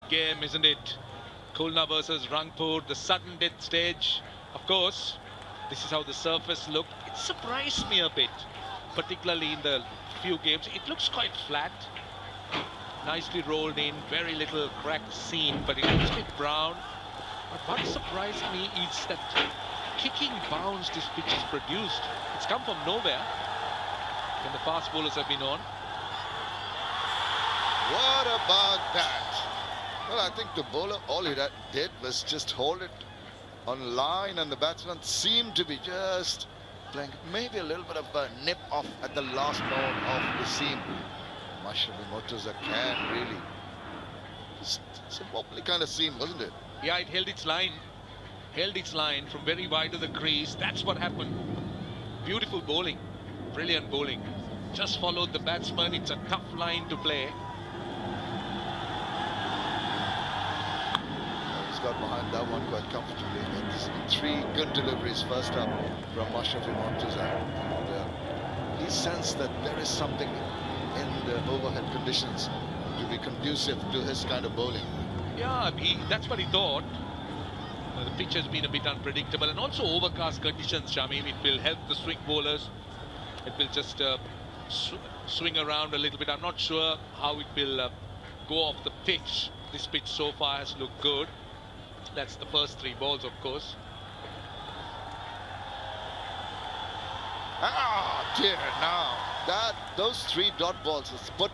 game, isn't it? Khulna versus Rangpur, the sudden death stage. Of course, this is how the surface looked. It surprised me a bit, particularly in the few games. It looks quite flat, nicely rolled in, very little crack seen, but it looks a bit brown. But what surprised me is that kicking bounce this pitch has produced. It's come from nowhere when the fast bowlers have been on. What about that? Well, I think the bowler, all he did was just hold it on line, and the batsman seemed to be just playing maybe a little bit of a nip off at the last node of the seam. Mashrafi Mortaza can really. It's a wobbly kind of seam, wasn't it? Yeah, it held its line. Held its line from very wide of the crease. That's what happened. Beautiful bowling. Brilliant bowling. Just followed the batsman. It's a tough line to play. Got behind that one quite comfortably. There's been 3 good deliveries first up from Mashrafi Mortaza. And he sensed that there is something in the overhead conditions to be conducive to his kind of bowling. Yeah, that's what he thought. The pitch has been a bit unpredictable, and also overcast conditions, Shamim. It will help the swing bowlers. It will just swing around a little bit. I'm not sure how it will go off the pitch. This pitch so far has looked good. That's the first 3 balls, of course. Ah, dear, now those 3 dot balls has put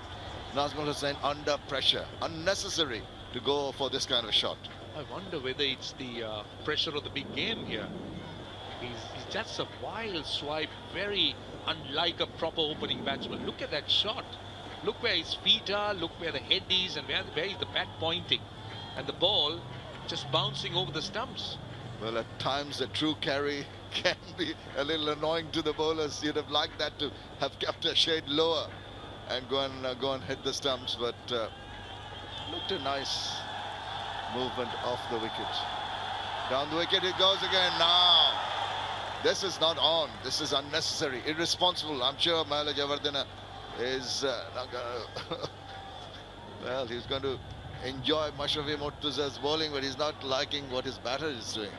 Nazmul Hussain under pressure. Unnecessary to go for this kind of shot. I wonder whether it's the pressure of the big game here. He's just a wild swipe, very unlike a proper opening batsman. Look at that shot. Look where his feet are, look where the head is, and where is the bat pointing. And the ball just bouncing over the stumps. Well, at times the true carry can be a little annoying to the bowlers. You'd have liked that to have kept a shade lower and go and hit the stumps, but looked a nice movement off the wicket. Down the wicket it goes again. Now this is not on. This is unnecessary, irresponsible. I'm sure Mahela Jayawardene is well, he's going to enjoy Mashrafi Mortaza's bowling, but he's not liking what his batter is doing.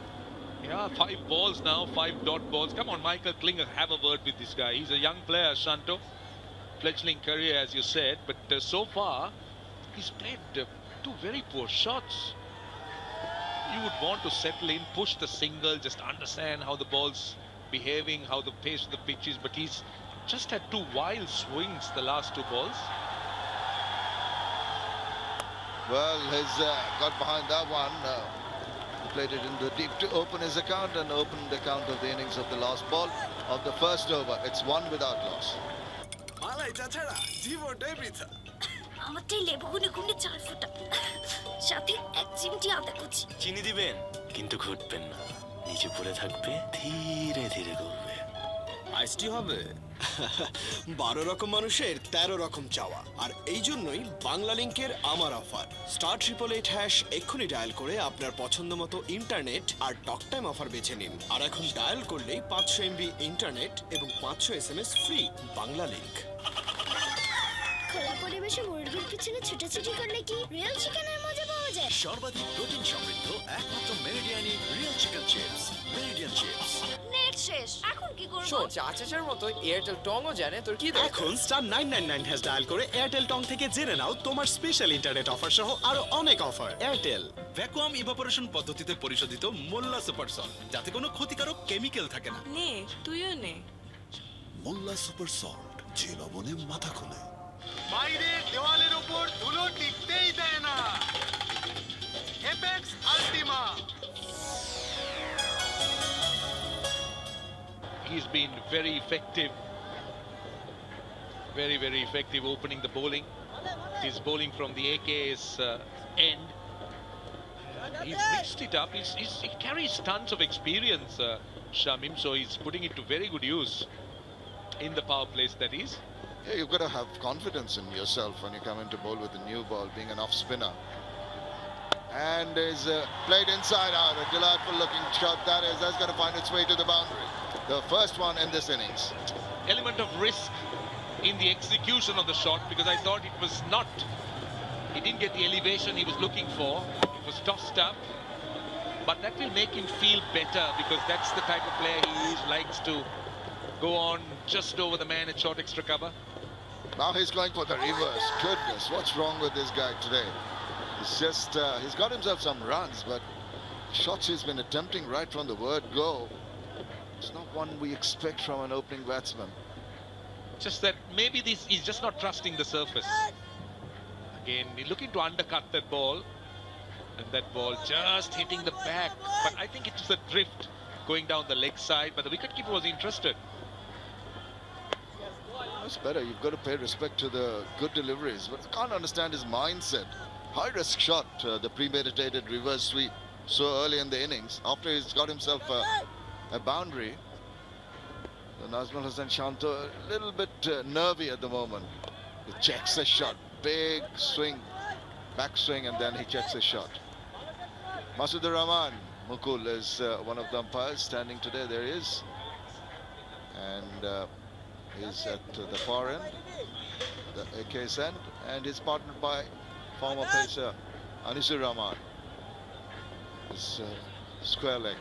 Yeah, 5 balls now, 5 dot balls. Come on, Michael Klinger, have a word with this guy. He's a young player, Shanto. Fledgling career, as you said, but so far he's played 2 very poor shots. You would want to settle in, push the single, just understand how the ball's behaving, how the pace of the pitch is, but he's just had 2 wild swings the last 2 balls. Well, he's got behind that one. He played it in the deep to open his account and opened the account of the innings of the last ball of the first over. It's 1 without loss. আমারটাই লেবু গুনে গুনে 4 ফুটা সাথে 1 চিমটি আদা কুচি চিনি দিবেন কিন্তু ঘুটবেন না নিচে পড়ে থাকবে ধীরে ধীরে গলবে আইসটি হবে 12 রকম মানুষের 13 রকম চাওয়া আর এই জন্যই বাংলা লিংকের আমার অফার *888# এক্ষুনি ডায়াল করে আপনার পছন্দমতো ইন্টারনেট আর টক টাইম অফার বেছে নিন আর এখন ডায়াল করলেই 500 MB ইন্টারনেট এবং 500 SMS ফ্রি বাংলা লিংক খোলা পরিবেশে মুরগির পিছনে ছুটাছুটি করলে কি রিয়েল চিকেনের মজা পাওয়া যায় সর্বাধিক প্রোটিন সমৃদ্ধ একমাত্র মেরিডিয়ানি real chicken chips Meridian chips net শেষ এখন কি করব শোন চাচার মতো এয়ারটেল টংও জানে তোর কি দরকার এখন *999# ডায়াল করে এয়ারটেল টং থেকে জেনে নাও তোমার স্পেশাল ইন্টারনেট অফার সহ আরো অনেক অফার এয়ারটেল ভ্যাকুয়াম ইভাপোরেশন পদ্ধতিতে পরিশোধিত মোল্লা সুপার সল্ট যাতে কোনো ক্ষতিকারক কেমিক্যাল থাকে না নে তুইও নে মোল্লা সুপার সল্ট যে লবণে মাথা খোলে বাইরের দেওয়ালের উপর ধুলো টিকতেই দেয় না apex আল্টিমা He's been very effective, very effective opening the bowling. He's bowling from the AK's end. He's mixed it up. He carries tons of experience, Shamim, so he's putting it to very good use in the power plays, that is. Yeah, you've got to have confidence in yourself when you come into bowl with a new ball, being an off spinner. And is played inside out. A delightful looking shot that is. That's going to find its way to the boundary. The first one in this innings. Element of risk in the execution of the shot, because I thought it was not He didn't get the elevation he was looking for. It was tossed up. But that will make him feel better because that's the type of player he is, likes to go on just over the man at short extra cover. Now he's going for the reverse. Goodness, what's wrong with this guy today? It's just, he's got himself some runs, but shots he's been attempting right from the word go, it's not one we expect from an opening batsman. Just that maybe he's just not trusting the surface. Again, he's looking to undercut that ball. And that ball just hitting the back. But I think it was a drift going down the leg side. But the wicketkeeper was interested. That's better. You've got to pay respect to the good deliveries. But I can't understand his mindset. High-risk shot, the premeditated reverse sweep so early in the innings. After he's got himself a boundary. The Nazmul Hasan Shanto a little bit nervy at the moment. He checks a shot. Big swing. Back swing, and then he checks a shot. Masudur Rahman Mukul is one of the umpires standing today. There he is. And he's at the far end, the AK's end, and he's partnered by former pacer Anisur Rahman. His square leg.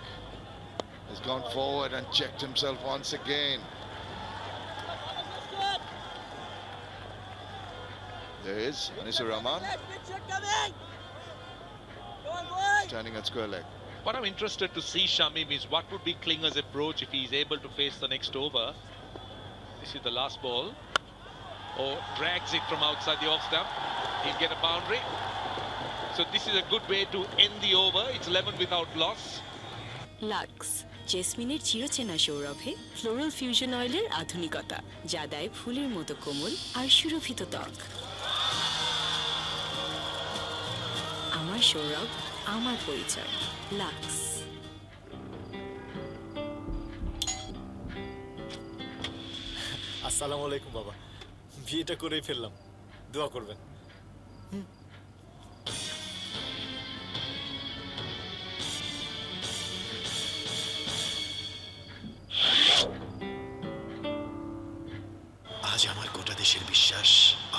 He's gone forward and checked himself once again. There is Anisur Rahman standing at square leg. What I'm interested to see, Shamim, is what would be Klinger's approach if he's able to face the next over. This is the last ball. Or drags it from outside the off stump. He'll get a boundary. So this is a good way to end the over. It's 11 without loss. Lux জেসমিনের চিরচেনা সৌরভে floral fusion অয়েলের আধুনিকতা যা দেয় ফুলের মতো কোমল আর সুরভিত ত্বক। আমার সৌরভ, আমার পরিচয়, লাক্স। আসসালামু আলাইকুম বাবা, বিয়েটা করেই ফেললাম, দোয়া করবেন। আজ আমার গোটা দেশের বিশ্বাস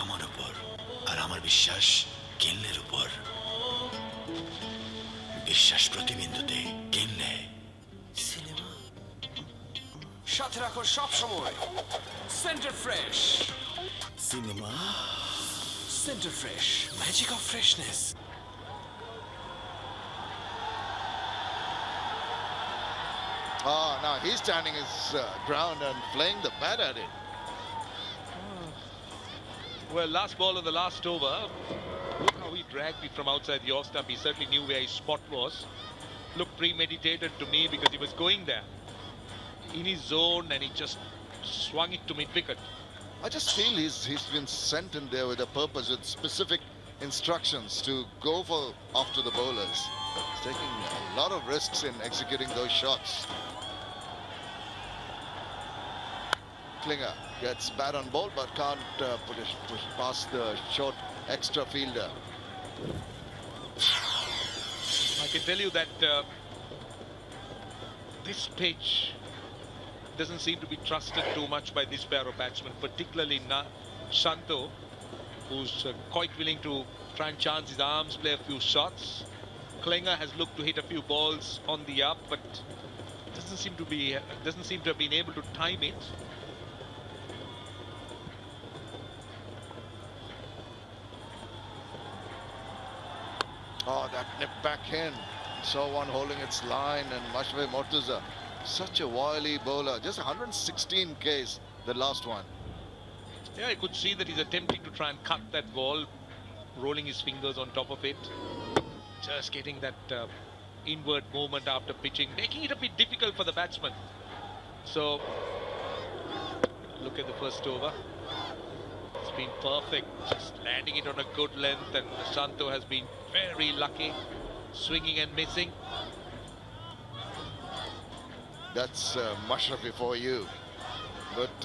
আমার উপর, আর আমার বিশ্বাস কেনলের উপর। বিশ্বাস প্রতিবিন্দুতে কেনলে। সিনেমা সাথে রাখো সব সময় centre fresh. Cinema centre fresh, magic of freshness. Now he's standing his ground and playing the bat at it. Well, last ball of the last over. Look how he dragged it from outside the off stump. He certainly knew where his spot was. Looked premeditated to me because he was going there in his zone and he just swung it to mid-wicket. I just feel he's been sent in there with a purpose, with specific instructions to go for after the bowlers. He's taking a lot of risks in executing those shots. Klinger gets bat on ball but can't push past the short extra fielder. I can tell you that this pitch doesn't seem to be trusted too much by this pair of batsmen, particularly Shanto, who's quite willing to try and chance his arms, play a few shots. Klinger has looked to hit a few balls on the up, but doesn't seem to have been able to time it. Oh, that nip back in. Saw one holding its line, and Mashwe Mortuza, such a wily bowler. Just 116 Ks, the last one. Yeah, I could see that he's attempting to try and cut that ball, rolling his fingers on top of it. Just getting that inward movement after pitching, making it a bit difficult for the batsman. So, look at the first over. It's been perfect, just landing it on a good length, and Shanto has been very lucky, swinging and missing. That's Mashrafi for you. But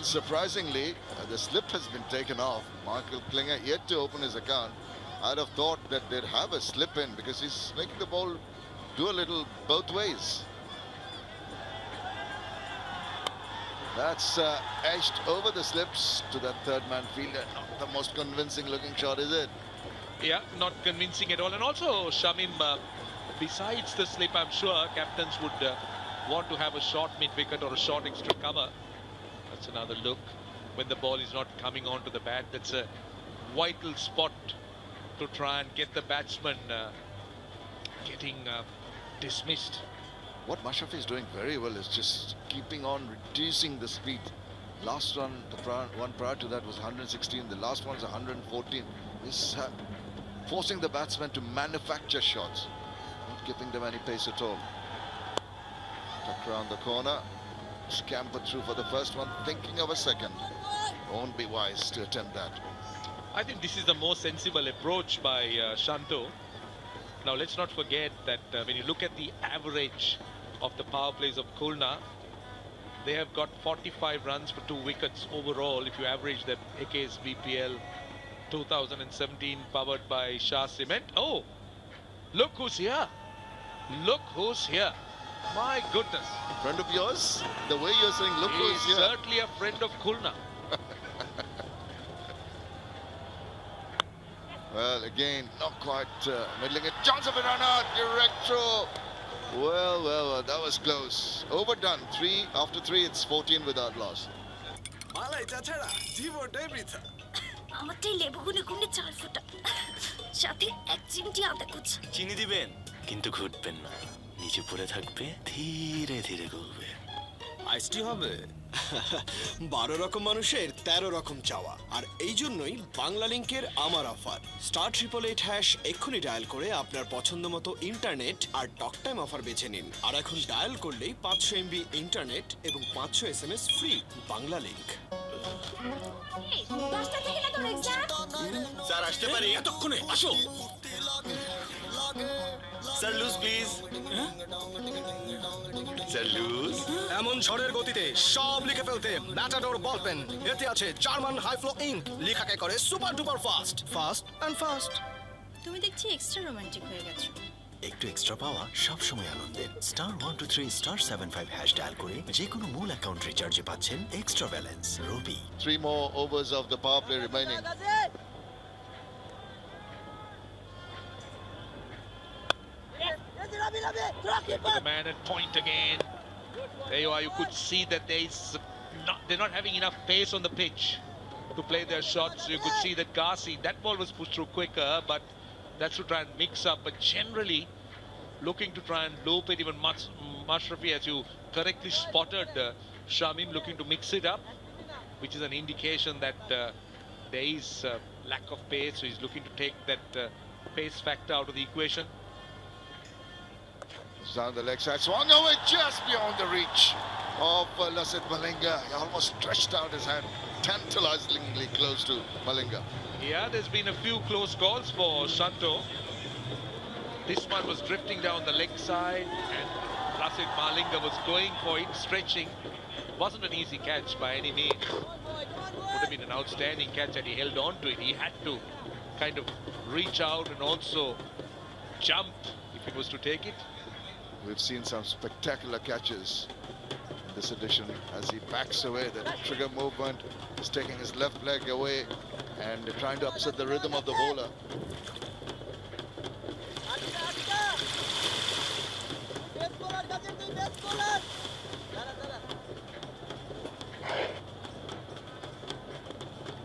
surprisingly, the slip has been taken off. Michael Klinger yet to open his account. I'd have thought that they'd have a slip in because he's making the ball do a little both ways. That's edged over the slips to that third man fielder. Not the most convincing looking shot, is it? Yeah, not convincing at all. And also, Shamim, besides the slip, I'm sure captains would want to have a short mid-wicket or a short extra cover. That's another look. When the ball is not coming onto the bat, that's a vital spot to try and get the batsman getting dismissed. What Mashrafi is doing very well is just keeping on reducing the speed. Last run, one prior to that was 116. The last one's 114. He's forcing the batsman to manufacture shots, not giving them any pace at all. Tuck around the corner, scamper through for the first one, thinking of a second. Won't be wise to attempt that. I think this is the most sensible approach by Shanto. Now let's not forget that when you look at the average of the power plays of Khulna, they have got 45 runs for 2 wickets overall. If you average the AK's BPL 2017 powered by Shah Cement. Oh, look who's here. Look who's here. My goodness. Friend of yours? The way you're saying, look who's He's here. certainly a friend of Khulna. Well, again, not quite middling it. Johnson for runner, direct throw. Well, that was close. Overdone. 3 after 3, it's 14 without loss. আমারটাই লেবুগুনি গুনে 4 ফুটা সাথে এক চিমটি আদা কুচি চিনি দিবেন কিন্তু ঘুটবেন না, নিচে পড়ে থাকবে, ধীরে ধীরে গলবে। আইসটি হবে 12 রকম মানুষের 13 রকম চাওয়া, আর এই জন্যই বাংলা লিংকের আমার অফার *888# এক্ষুনি ডায়াল করে আপনার পছন্দ মতো ইন্টারনেট আর টক টাইম অফার বেছে নিন। আর এখন ডায়াল করলেই 500 MB ইন্টারনেট এবং 500 SMS free. Banglalink. Sir আসতে পারি? এতক্ষণে আসো। Sir loose please. Sir loose. এমন ঝড়ের গতিতে সব লিখে ফেলতে ম্যাটাডোর বল পেন। এতে আছে জার্মান হাই ফ্লো ইঙ্ক, লেখাকে করে super duper fast and fast. তুমি দেখছি এক্সট্রা রোমান্টিক হয়ে গেছো। একটু এক্সট্রা পাওয়া সব সময় আনন্দের। *123*75# ডায়াল করে যে কোনো মূল অ্যাকাউন্ট রিচার্জে পাচ্ছেন extra balance. Rabi. 3 more overs of the power play remaining. With the man at point again. There you are. You could see that they're not having enough pace on the pitch to play their shots. You could see that Ghazi, that ball was pushed through quicker, but that's to try and mix up. But generally, looking to try and loop it. Even Mashrafi, as you correctly spotted, Shamim looking to mix it up, which is an indication that there is lack of pace. So he's looking to take that pace factor out of the equation. Down the leg side, swung away just beyond the reach of Lasith Malinga. He almost stretched out his hand, tantalizingly close to Malinga. Yeah, there's been a few close calls for Shanto. This one was drifting down the leg side and Lasith Malinga was going for it, stretching. Wasn't an easy catch by any means. Would have been an outstanding catch and he held on to it. He had to kind of reach out and also jump if he was to take it. We've seen some spectacular catches in this edition as he backs away. The trigger movement is taking his left leg away and trying to upset the rhythm of the bowler.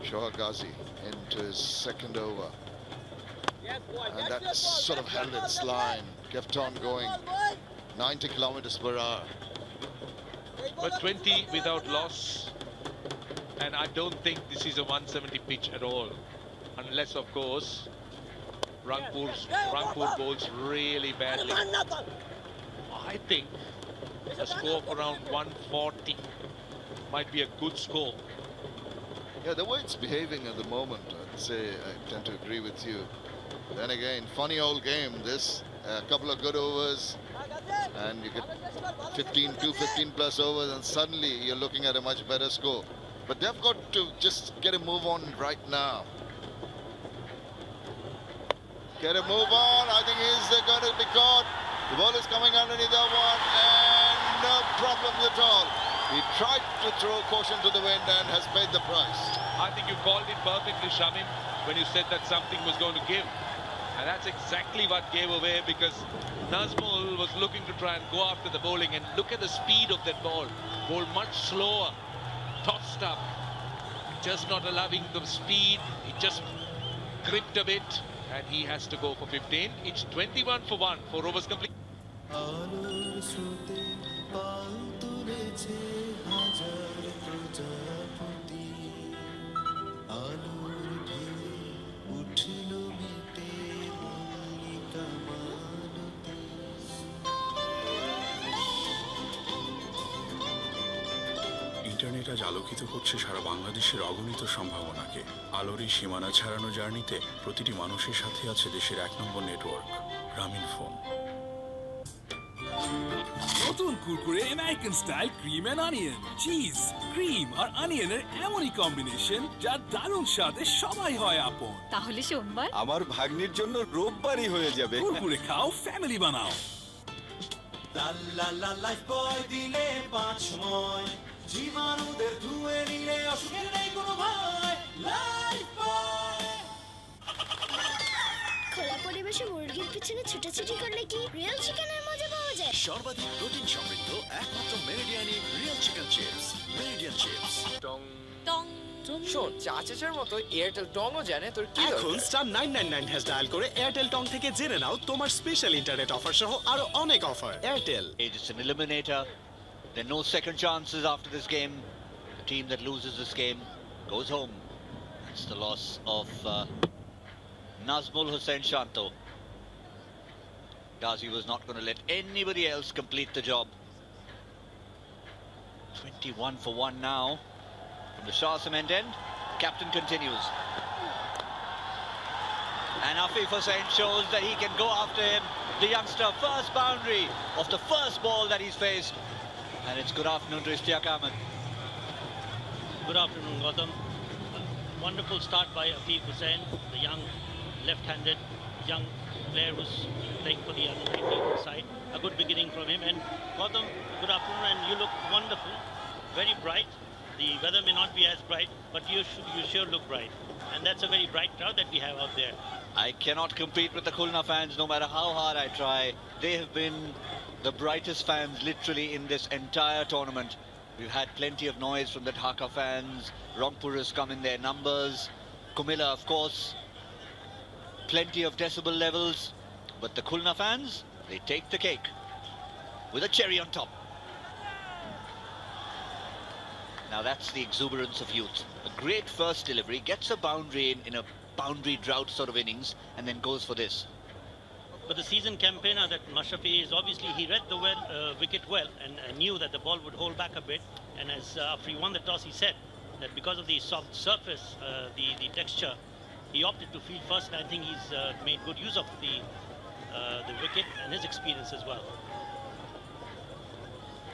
Shoaib Ghazi into his second over. And that sort of held its line, kept on going 90 kilometers per hour. But 20 without loss, and I don't think this is a 170 pitch at all, unless of course Rangpur bowls really badly. I think a score of around 140 might be a good score. Yeah, the way it's behaving at the moment, I'd say I tend to agree with you. Then again, funny old game this. A couple of good overs and you get 15 plus overs and suddenly you're looking at a much better score. But they've got to just get a move on right now. Get a move on. I think he's going to be caught. The ball is coming underneath that one and no problems at all. He tried to throw caution to the wind and has paid the price. I think you called it perfectly, Shamim. when you said that something was going to give. And that's exactly what gave away, because Nazmul was looking to try and go after the bowling, and look at the speed of that ball. Ball much slower, tossed up, just not allowing the speed. It just gripped a bit, and he has to go for 15. It's 21 for 1, 4 overs complete. Internet আজ আলোকিত করছে সারা বাংলাদেশের অগণিত সম্ভাবনাকে। আলোর এই সীমানা ছাড়ানো জার্নিতে প্রতিটি মানুষের সাথে আছে দেশের 1 নম্বর নেটওয়ার্ক, গ্রামীণ ফোন। নতুন Kurkure American style cream and onion, cheese, cream আর অনিয়নের এমনই কম্বিনেশন যা দারুণ স্বাদে সবাই হয় আপন। তাহলে সোমবার আমার ভাগ্নির জন্য রোববারই হয়ে যাবে। কুরকুরে খাও, ফ্যামিলি বানাও। লাইফ বয় দিলে 5 সময়, জীবাণুদের ধুয়ে নিলে অসুখের নেই কোনো ভয়। লাইফ বয়। খোলা পরিবেশে মুরগির পিছনে ছুটাছুটি করলে কি রিয়েল চিকেনের মজা পাওয়া যায়? সর্বাধিক প্রোটিন সমৃদ্ধ একমাত্র মেরিডিয়ানি real chicken chips, Meridian chips. টং শোন, চাচার মতো এয়ারটেল টংও জানে তোর কি দরকার। এখন স্টার 999 হ্যাশ ডায়াল করে এয়ারটেল টং থেকে জেনে নাও তোমার স্পেশাল ইন্টারনেট অফার সহ আরো অনেক offer. Airtel. It's an eliminator. There are no second chances after this game. The team that loses this game goes home. It's the loss of Nazmul Hussain Shanto. Ghazi was not going to let anybody else complete the job. 21 for 1 now from the Shah Cement end. Captain continues. And Afif Hussain shows that he can go after him. The youngster, first boundary of the first ball that he's faced. And it's good afternoon to Ishtiaq Ahmed. Good afternoon, Gautam. Wonderful start by Afif Hussain, the young left-handed young player who's playing for the under-19 side. A good beginning from him. And Gautam, good afternoon, and you look wonderful, very bright. The weather may not be as bright, but you sure look bright. And that's a very bright crowd that we have out there. I cannot compete with the Khulna fans no matter how hard I try. They have been the brightest fans literally in this entire tournament. We've had plenty of noise from the Dhaka fans. Rangpur has come in their numbers. Kumila, of course. Plenty of decibel levels. But the Khulna fans, they take the cake with a cherry on top. Now that's the exuberance of youth. A great first delivery, gets a boundary in a boundary drought sort of innings, and then goes for this. But the seasoned campaigner that Mashrafi is, obviously he read the wicket well and knew that the ball would hold back a bit. And as after he won the toss, he said that because of the soft surface, the texture, he opted to field first. And I think he's made good use of the wicket and his experience as well.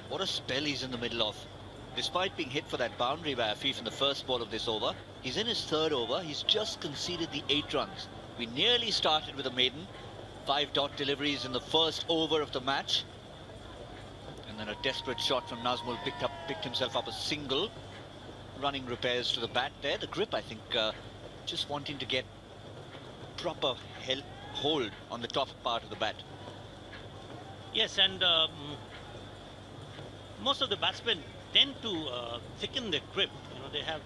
What a spell he's in the middle of. Despite being hit for that boundary by Afif in the first ball of this over, he's in his third over. He's just conceded the 8 runs. We nearly started with a maiden. 5 dot deliveries in the first over of the match. And then a desperate shot from Nazmul picked himself up a single. Running repairs to the bat there. The grip, I think, just wanting to get proper hold on the top part of the bat. Yes, and most of the batsmen tend to thicken their grip. You know, they have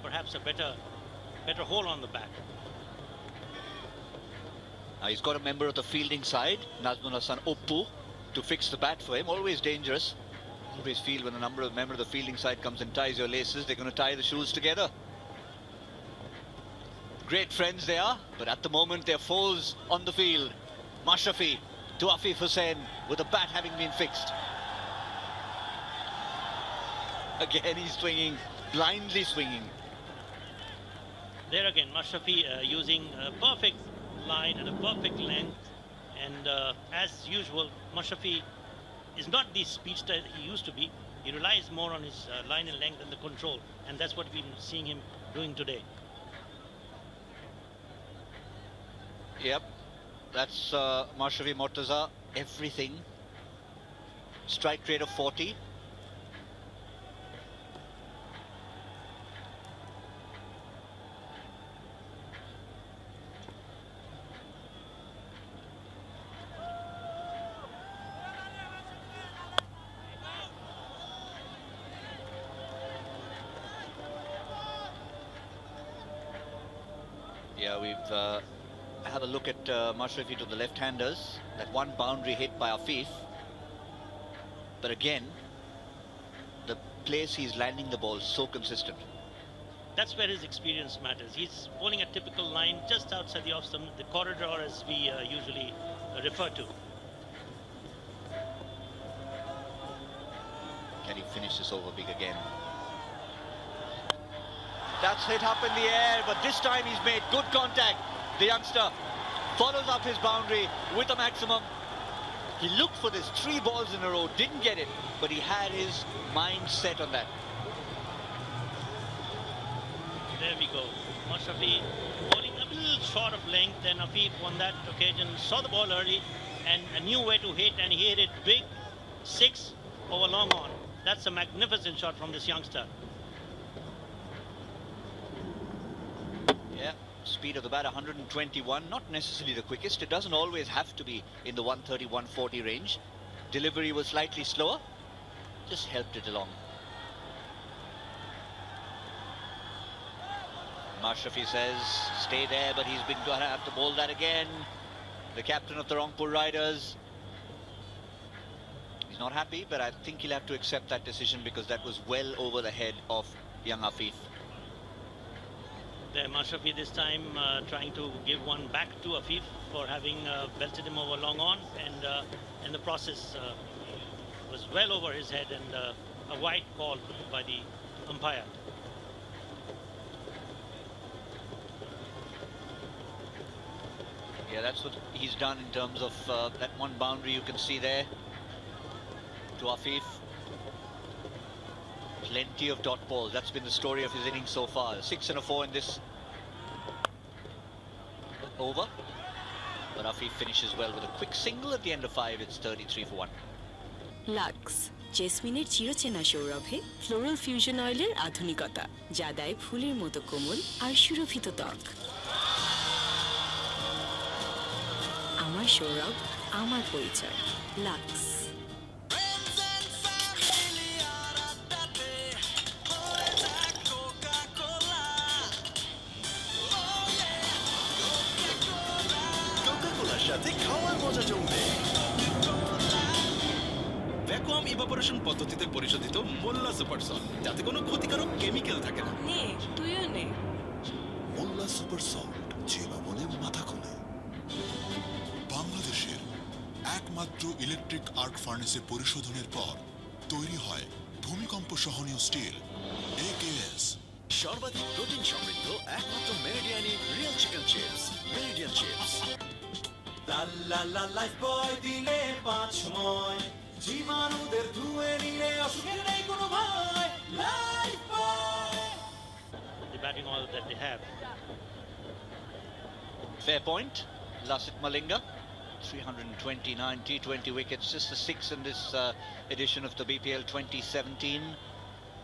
perhaps a better hold on the bat. He's got a member of the fielding side, Nazmul Hassan Oppu, to fix the bat for him. Always dangerous. Always feel when a member of the fielding side comes and ties your laces, they're going to tie the shoes together. Great friends they are, but at the moment they're foes on the field. Mashrafi to Afif Hussain with the bat having been fixed. Again he's swinging, blindly swinging. There again, Mashrafi using a perfect line and a perfect length, and as usual, Mashrafi is not the speedster he used to be. He relies more on his line and length and the control, and that's what we've been seeing him doing today. Yep, that's Mashrafi Mortaza, everything. Strike rate of 40. Yeah, we've have a look at Mashrafi to the left-handers. That one boundary hit by Afif. But again, the place he's landing the ball is so consistent. That's where his experience matters. He's bowling a typical line just outside the off-stump, the corridor as we usually refer to. Can he finish this over big again? That's hit up in the air, but this time he's made good contact. The youngster follows up his boundary with a maximum. He looked for this 3 balls in a row, didn't get it, but he had his mind set on that. There we go. Mashrafi bowling a little short of length, and Afif on that occasion saw the ball early and knew where to hit, and he hit it big, 6 over long on. That's a magnificent shot from this youngster. Yeah, speed of about 121, not necessarily the quickest. It doesn't always have to be in the 130, 140 range. Delivery was slightly slower, just helped it along. Mashrafi says, stay there, but he's been going to have to bowl that again. The captain of the Rangpur Riders. He's not happy, but I think he'll have to accept that decision because that was well over the head of young Afif. There, Mashrafi this time trying to give one back to Afif for having belted him over long on, and in the process was well over his head, and a wide call by the umpire. Yeah, that's what he's done in terms of that one boundary you can see there to Afif. Plenty of dot balls. That's been the story of his innings so far. 6 and a 4 in this over. But Afif finishes well with a quick single at the end of 5. It's 33 for 1. Lux জেসমিনের চিরচেনা সৌরভে floral fusion অয়েলের আধুনিকতা যা দেয় ফুলের মতো কোমল আর সুরভিত ত্বক। আমার সৌরভ, আমার পরিচয়, লাক্স। কোকা-কোলার সাথে খাওয়ার মজা জমবে। ভ্যাকুয়াম ইভাপোরেশন পদ্ধতিতে পরিশোধিত মোল্লা সুপার সল্ট, যাতে কোনো ক্ষতিকারক কেমিক্যাল থাকে না। নে, তুইও নে। মোল্লা সুপার সল্ট, যে লবণে মাথা খোলে। বাংলাদেশের একমাত্র ইলেকট্রিক আর্ক ফার্নেসে পরিশোধনের পর তৈরি হয় ভূমিকম্প সহনীয় স্টিল AKS। সর্বাধিক প্রোটিন সমৃদ্ধ একমাত্র মেরিডিয়ানি real chicken chips, Meridian chips. লা লা লা লাইফ বয় দিলে 5 জীবাণুদের ধুয়ে নিলে অসুখের নেই কোনো ভয়। Life boy. The batting order that they have. Fair point. Lasith Malinga, 329 T20 wickets, just the 6 in this edition of the BPL 2017.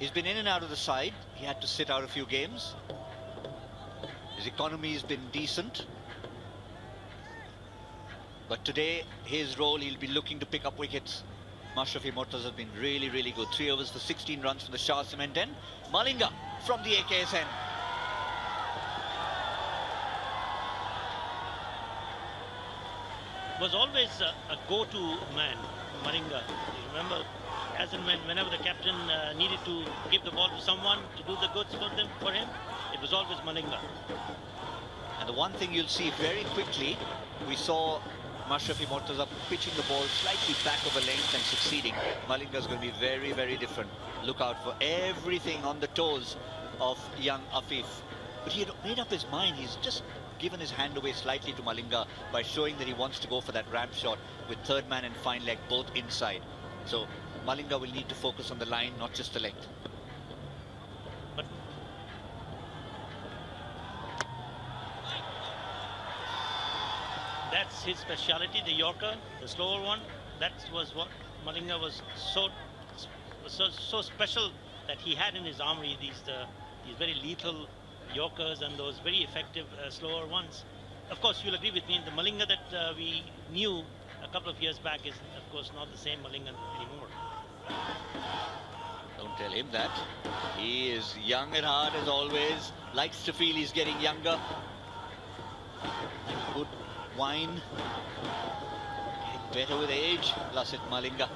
He's been in and out of the side. He had to sit out a few games. His economy has been decent. But today, his role, he'll be looking to pick up wickets. Mashrafi Mortaza has been really, really good. 3 overs for 16 runs for the Shah Cement end. Malinga from the AKS end. Was always a go-to man, Malinga. You remember, as and whenever the captain needed to give the ball to someone to do the goods for him, it was always Malinga. And the one thing you'll see very quickly, we saw Mashrafi Mortaza pitching the ball slightly back of a length and succeeding. Malinga is going to be very, very different. Look out for everything on the toes of young Afif. But he had made up his mind. He's just given his hand away slightly to Malinga by showing that he wants to go for that ramp shot with third man and fine leg both inside. So Malinga will need to focus on the line, not just the length. That's his speciality, the Yorker, the slower one. That was what Malinga was so special that he had in his armory, these very lethal Yorkers and those very effective slower ones. Of course, you'll agree with me, the Malinga that we knew a couple of years back is, of course, not the same Malinga anymore. Don't tell him that. He is young at heart as always, likes to feel he's getting younger. Good wine. Get better with age, Lasith Malinga.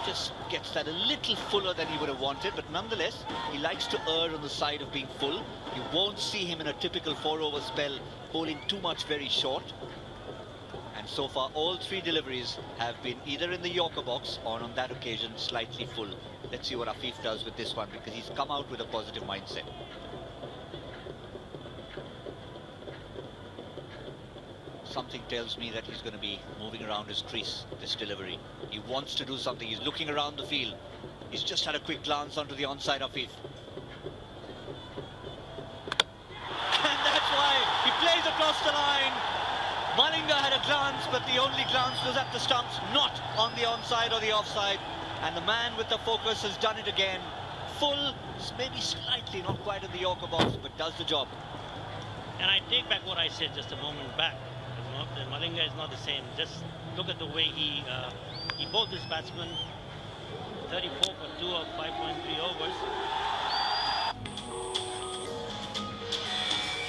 Just gets that a little fuller than he would have wanted, but nonetheless, he likes to err on the side of being full. You won't see him in a typical 4-over spell bowling too much very short. And so far, all 3 deliveries have been either in the Yorker box or on that occasion slightly full. Let's see what Afif does with this one, because he's come out with a positive mindset. Something tells me that he's going to be moving around his crease, this delivery. He wants to do something. He's looking around the field. He's just had a quick glance onto the onside of Afif. And that's why he plays across the line. Malinga had a glance, but the only glance was at the stumps, not on the onside or the offside. And the man with the focus has done it again. Full, maybe slightly, not quite in the Yorker box, but does the job. And I take back what I said just a moment back. Malinga is not the same. Just look at the way he bowled this batsman. 34 for 2 of 5.3 overs.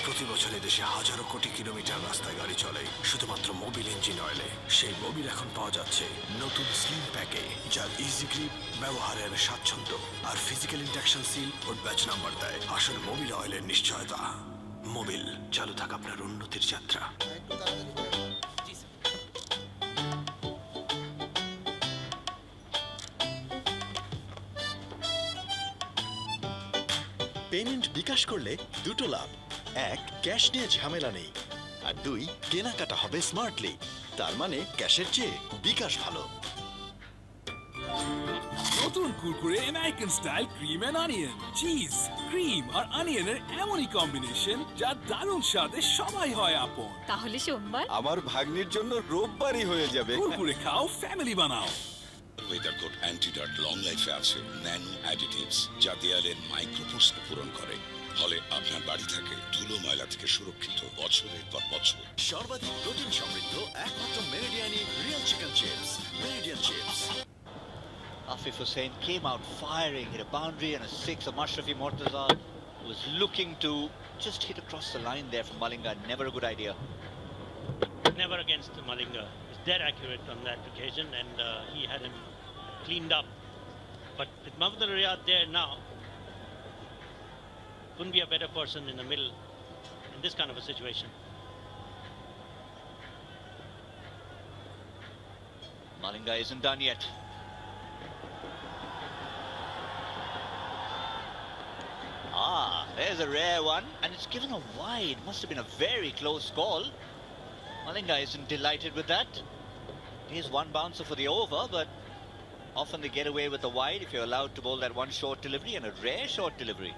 প্রতি বছর দেশে হাজারো কোটি kilometre রাস্তায় গাড়ি চলে শুধুমাত্র Mobil engine অয়েলে। সেই মোবিল এখন পাওয়া যাচ্ছে নতুন স্লিম প্যাকে, যার ইজি গ্রিপ, ব্যবহারের স্বাচ্ছন্দ্য আর ফিজিক্যাল ইন্ডাকশন সিল ও ব্যাচ নাম্বার দেয় আসল মোবিল অয়েলের নিশ্চয়তা। মোবিল, চালু থাক আপনার উন্নতির যাত্রা। পেমেন্ট বিকাশ করলে দুটো লাভ। 1, ক্যাশ নিয়ে ঝামেলা নেই, আর 2, কেনাকাটা হবে স্মার্টলি। তার মানে ক্যাশের চেয়ে বিকাশ ভালো। নতুন Kurkure American style cream and onion, cheese, cream আর অনিয়নের এমনই কম্বিনেশন যা দারুণ স্বাদে সবাই হয় আপন। তাহলে সোমবার আমার ভাগ্নির জন্য রোববারই হয়ে যাবে। কুরকুরে খাও, ফ্যামিলি বানাও। ওয়েদার কোট অ্যান্টিডট লং লাইফে আছে ন্যানো অ্যাডিটিভস, যা দেয়ালের মাইক্রোপ্রশ্ন পূরণ করে, ফলে আপনার বাড়ি থাকে ধুলো ময়লা থেকে সুরক্ষিত বছরের পর বছর। সর্বাধিক প্রোটিন সমৃদ্ধ একমাত্র মেরিডিয়ানি real chicken chips, Meridian chips. Afif Hussain came out firing, hit a boundary and a 6. Mashrafi Mortaza was looking to just hit across the line there from Malinga. Never a good idea. Never against Malinga. He's dead accurate on that occasion, and he had him cleaned up. But with Mahmood Riyad there now, couldn't be a better person in the middle in this kind of a situation. Malinga isn't done yet. There's a rare one, and it's given a wide. Must have been a very close call. Malinga isn't delighted with that. Here's one bouncer for the over, but often they get away with the wide if you're allowed to bowl that one short delivery, and a rare short delivery.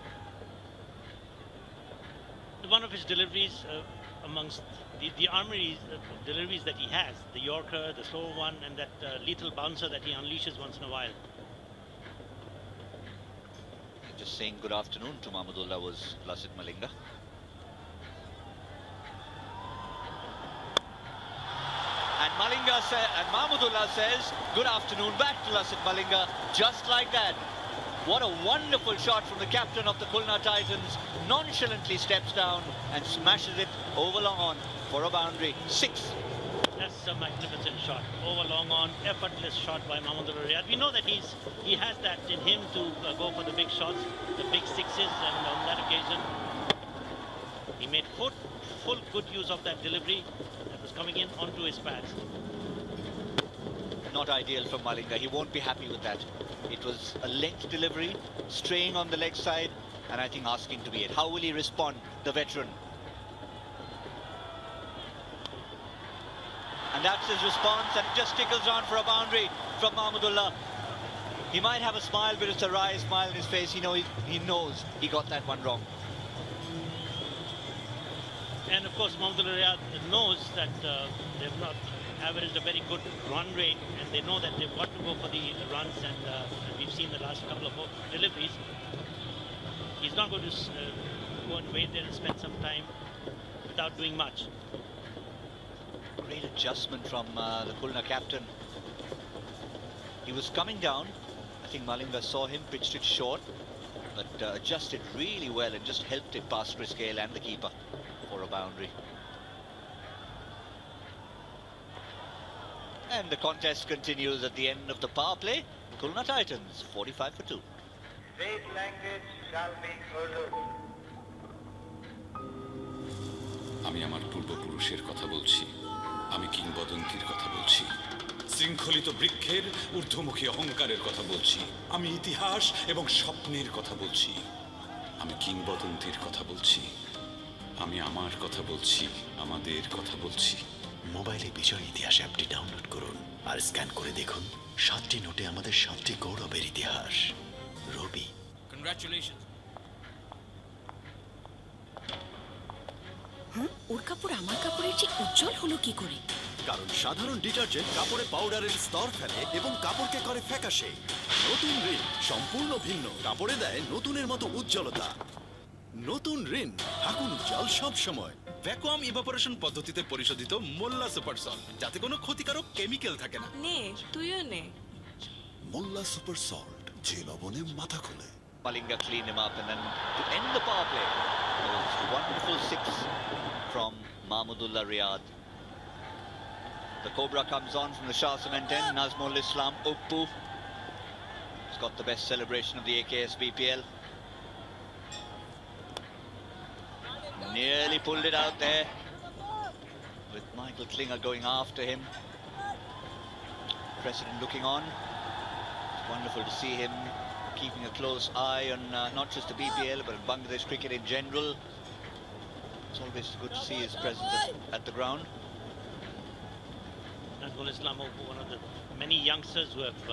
One of his deliveries amongst the armory deliveries that he has, the Yorker, the slow one, and that lethal bouncer that he unleashes once in a while. Just saying good afternoon to Mahmudullah was Lasith Malinga. And Mahmudullah says good afternoon back to Lasith Malinga, just like that. What a wonderful shot from the captain of the Khulna Titans. Nonchalantly steps down and smashes it over long on for a boundary. 6. That's a magnificent shot. Over long on, effortless shot by Mahmoodullah Riyad. We know that he has that in him to go for the big shots, the big 6s, and on that occasion, he made full good use of that delivery that was coming in onto his pads. Not ideal for Malinga. He won't be happy with that. It was a length delivery, straying on the leg side, and I think asking to be it. How will he respond, the veteran? And that's his response, and it just tickles round for a boundary from Mahmudullah. He might have a smile, but it's a wry smile in his face. He knows he got that one wrong. And of course, Mahmoodullah Riyad knows that they've not averaged a very good run rate, and they know that they've got to go for the runs, and we've seen the last couple of deliveries. He's not going to go and wait there and spend some time without doing much. Great adjustment from the Khulna captain. He was coming down. I think Malinga saw him, pitched it short. but adjusted really well and just helped it past Chris Gale and the keeper for a boundary. And the contest continues at the end of the power play. Khulna Titans 45 for 2. State language shall be Urdu. আমি আমার পূর্বপুরুষের কথা বলছি, আমি কিংবদন্তির কথা বলছি, শৃঙ্খলিত বৃক্ষের ঊর্ধ্বমুখী অহংকারের কথা বলছি, আমি ইতিহাস এবং স্বপ্নের কথা বলছি, আমি কিংবদন্তির কথা বলছি, আমি আমার কথা বলছি, আমাদের কথা বলছি। মোবাইলে বিজয় ইতিহাস অ্যাপটি ডাউনলোড করুন আর স্ক্যান করে দেখুন 7টি নোটে আমাদের 7টি গৌরবের ইতিহাস। রবি। কংগ্রাচুলেশনস। ওর কাপড় আমার কাপড়ের চেয়ে উজ্জ্বল হলো কি করে? কারণ সাধারণ ডিটারজেন্ট কাপড়ে পাউডারের স্তর ফেলে এবং কাপড়কে করে ফ্যাকাশে। নতুন রিন সম্পূর্ণ ভিন্ন, কাপড়ে দেয় নতুনের মতো উজ্জ্বলতা। নতুন রিন থাকুন উজ্জ্বল সব সময়। ভ্যাকুয়াম ইভাপোরেশন পদ্ধতিতে পরিশোধিত মোল্লা সুপার সল্ট, যাতে কোনো ক্ষতিকারক কেমিক্যাল থাকে না। নে, তুইও নে। মোল্লা সুপার সল্ট, যে লবণে মাথা খোলে। Malinga cleaned him up, and then to end the power play, it was a wonderful 6 from Mahmudullah Riyad. The Cobra comes on from the Shah Cement end. Nazmul Islam Uppu. He's got the best celebration of the AKS BPL. Nearly pulled it out there, with Michael Klinger going after him. President looking on. It's wonderful to see him keeping a close eye on not just the BPL but Bangladesh cricket in general. It's always good to see his presence at the ground. Nazmul Islam, one of the many youngsters who have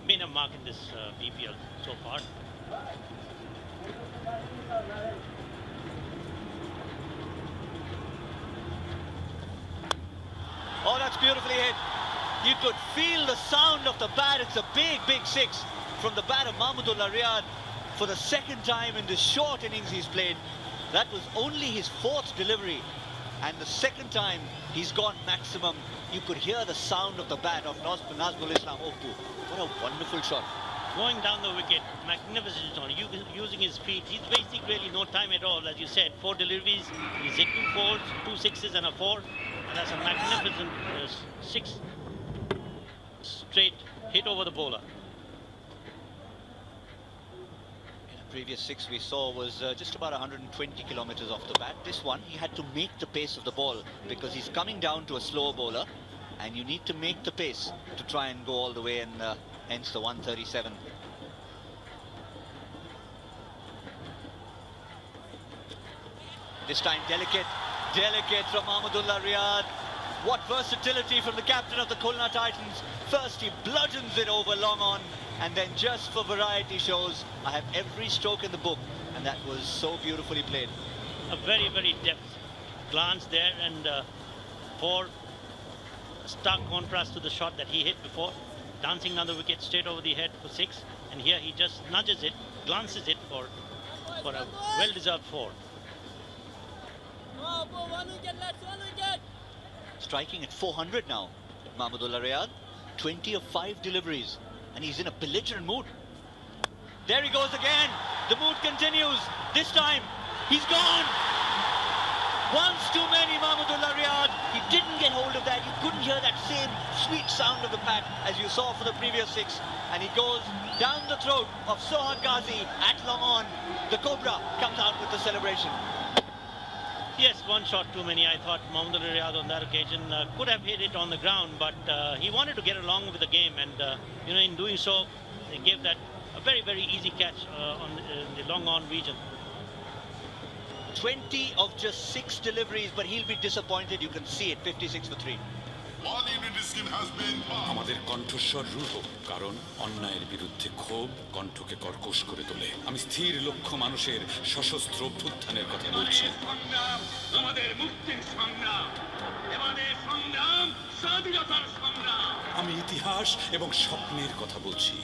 made a mark in this BPL so far. Oh, that's beautifully hit. You could feel the sound of the bat. It's a big, big 6 from the bat of Mahmudullah Riyad for the second time in this short innings he's played. That was only his 4th delivery, and the second time he's gone maximum. You could hear the sound of the bat of Nazmul Islam Oppu. What a wonderful shot. Going down the wicket, magnificent shot, using his feet. He's wasting really no time at all, as you said. 4 deliveries, he's hit 2 4s, 2 6s and a 4. And that's a magnificent 6 straight hit over the bowler. The previous 6 we saw was just about 120 kilometers off the bat. This one, he had to make the pace of the ball because he's coming down to a slower bowler, and you need to make the pace to try and go all the way, and hence the 137. This time delicate from Mahmudullah Riyad. What versatility from the captain of the Khulna Titans. First he bludgeons it over long on, and then just for variety shows, I have every stroke in the book, and that was so beautifully played. A very, very depth glance there, and for stark contrast to the shot that he hit before, dancing down the wicket straight over the head for 6, and here he just nudges it, glances it for a well-deserved 4. Striking at 400 now, Mahmudullah Riyad. 20 of 5 deliveries, and he's in a belligerent mood. There he goes again. The mood continues. This time, he's gone. Once too many, Mahmudullah Riyad. He didn't get hold of that. You couldn't hear that same sweet sound of the bat as you saw for the previous 6. And he goes down the throat of Sohan Ghazi at long on. The Cobra comes out with the celebration. Yes, 1 shot too many. I thought Mahmudullah Riyad on that occasion could have hit it on the ground, but he wanted to get along with the game, and in doing so, they gave that a very, very easy catch in the long on region. 20 of just 6 deliveries, but he'll be disappointed. You can see it, 56 for 3. আমাদের কণ্ঠস্বর রূঢ়, কারণ অন্যায়ের বিরুদ্ধে ক্ষোভ কণ্ঠকে কর্কশ করে তোলে। আমি স্থির লক্ষ্য মানুষের সশস্ত্র অভ্যুত্থানের কথা বলছি। আমাদের মুক্তির সংগ্রাম, আমাদের সংগ্রাম, স্বাধীনতার সংগ্রাম। আমি ইতিহাস এবং স্বপ্নের কথা বলছি।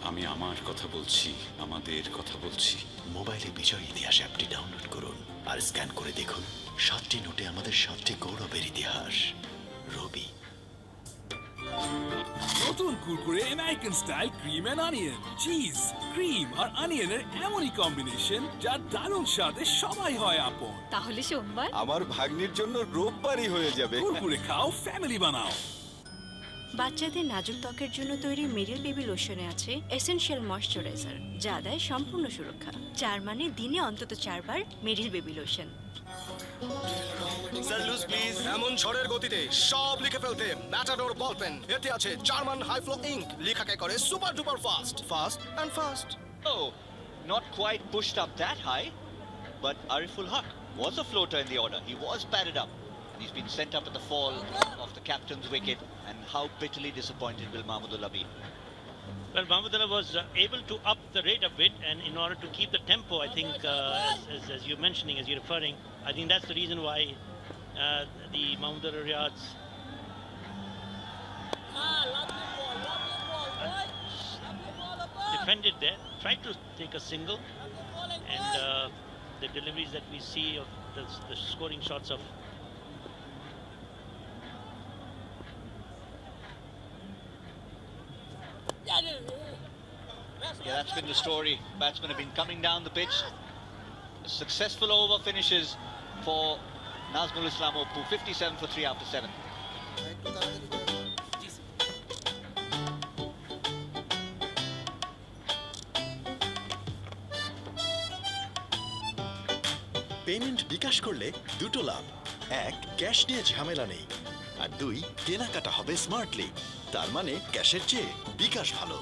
আমি আমার কথা বলছি, আমাদের কথা বলছি। মোবাইলে বিজয় ইতিহাস অ্যাপটি ডাউনলোড করুন আর স্ক্যান করে দেখুন 7টি নোটে আমাদের 7টি গৌরবের ইতিহাস। রবি। নতুন Kurkure American style cream and onion cheese cream আর অনিয়নের এমনই কম্বিনেশন যা দারুণ স্বাদে সবাই হয় আপন। তাহলে সোমবার আমার ভাগ্নির জন্য রোববারই হয়ে যাবে। কুরকুরে খাও, ফ্যামিলি বানাও। বাচ্চাদের নাজুক ত্বকের জন্য তৈরি মেরিল বেবি লোশনে আছে এসেনশিয়াল ময়শ্চারাইজার, যা দেয় সম্পূর্ণ সুরক্ষা। 4 মানে দিনে অন্তত 4 বার Meril baby lotion. Sir loose please. এমন ঝড়ের গতিতে সব লিখে ফেলতে ম্যাটাডোর বল পেন। এতে আছে জার্মান হাই ফ্লো ইঙ্ক, লেখাকে করে super duper fast. Fast and fast. Oh, not quite pushed up that high, but Ariful Haq was a floater in the order. He was batted up. He's been sent up at the fall of the captain's wicket, and how bitterly disappointed will Mahmudullah be? Well, Mahmudullah was able to up the rate a bit, and in order to keep the tempo, I think, as you're mentioning, as you're referring, I think that's the reason why the Mahmudullah Riyadhs defended there, tried to take a single, and the deliveries that we see of the scoring shots of Yeah, that's been the story. Batsmen have been coming down the pitch. A successful over finishes for Nazmul Islam Oppu, 57 for 3 after 7. Payment বিকাশ করলে দুটো লাভ। 1, cash নিয়ে ঝামেলা নেই, আর 2, কেনাকাটা হবে smartly. তার মানে ক্যাশের চেয়ে বিকাশ ভালো।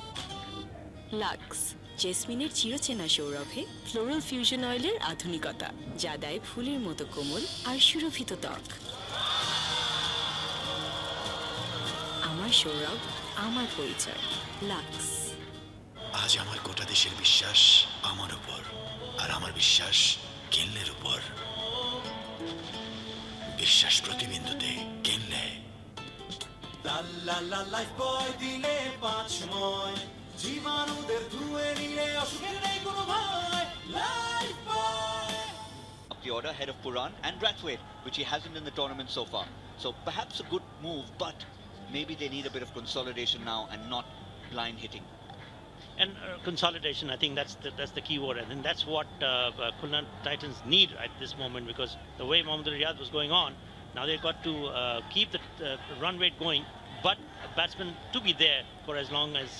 লাক্স জেসমিনের চিরচেনা সৌরভে ফ্লোরাল ফিউশন অয়েলের আধুনিকতা, যা দেয় ফুলের মতো কোমল আর সুরভিত ত্বক। আমার সৌরভ, আমার পরিচয়, লাক্স। আজ আমার গোটা দেশের বিশ্বাস আমার উপর, আর আমার বিশ্বাস কেনলের উপর। বিশ্বাস প্রতিবিন্দুতে কেনলে। লা লাইফ বয় দিলে 5 সময়, জীবাণুদের ধুয়ে নিলে অসুখের নেই কোনো ভয়। Life boy. Up the order, head of Puran and Brathwaite, which he hasn't in the tournament so far. So perhaps a good move, but maybe they need a bit of consolidation now and not blind hitting. And consolidation, I think that's the key word. I think that's what Khulna Titans need at this moment, because the way Mahmudullah Riyadh was going on, now they've got to keep the run rate going, but batsmen to be there for as long as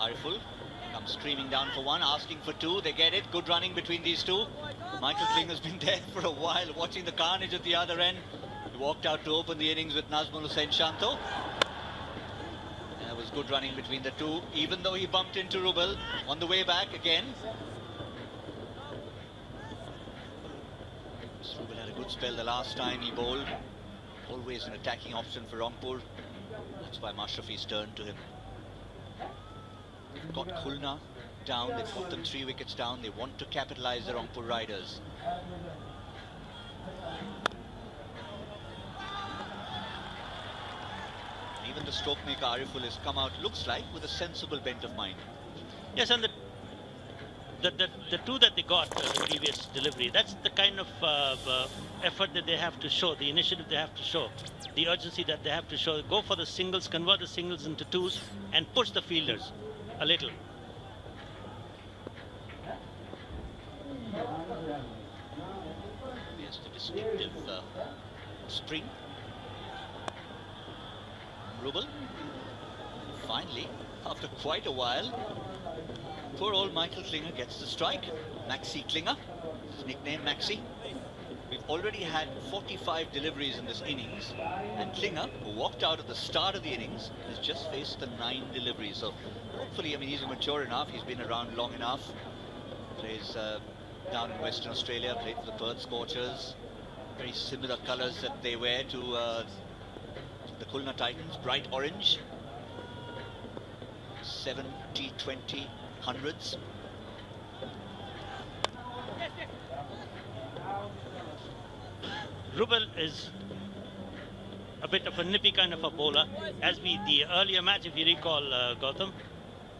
Ariful comes streaming down for 1, asking for 2. They get it. Good running between these two. Michael Kling has been there for a while, watching the carnage at the other end. He walked out to open the innings with Nazmul Hussain Shanto. And there was good running between the two, even though he bumped into Rubel on the way back again. Rubel had a good spell the last time he bowled. Always an attacking option for Rangpur. That's why Mashrafi's turned to him. Got Khulna down, they've got them 3 wickets down. They want to capitalize the Rangpur Riders. Even the stroke maker Ariful has come out, looks like, with a sensible bent of mind. yes, and the 2 that they got the previous delivery, that's the kind of effort that they have to show, the initiative they have to show, the urgency that they have to show. Go for the singles, convert the singles into 2s, and push the fielders a little. Yes, the distinctive spring. Rubel, finally, after quite a while, poor old Michael Klinger gets the strike. Maxi Klinger, his nickname Maxi. We've already had 45 deliveries in this innings, and Klinger, who walked out at the start of the innings, has just faced the 9 deliveries. So hopefully, I mean, he's mature enough, he's been around long enough. Plays down in Western Australia, played for the Perth Scorchers. Very similar colours that they wear to the Khulna Titans, bright orange. 70, 20, hundreds. Rubel is a bit of a nippy kind of a bowler. As the earlier match, if you recall, Gautam,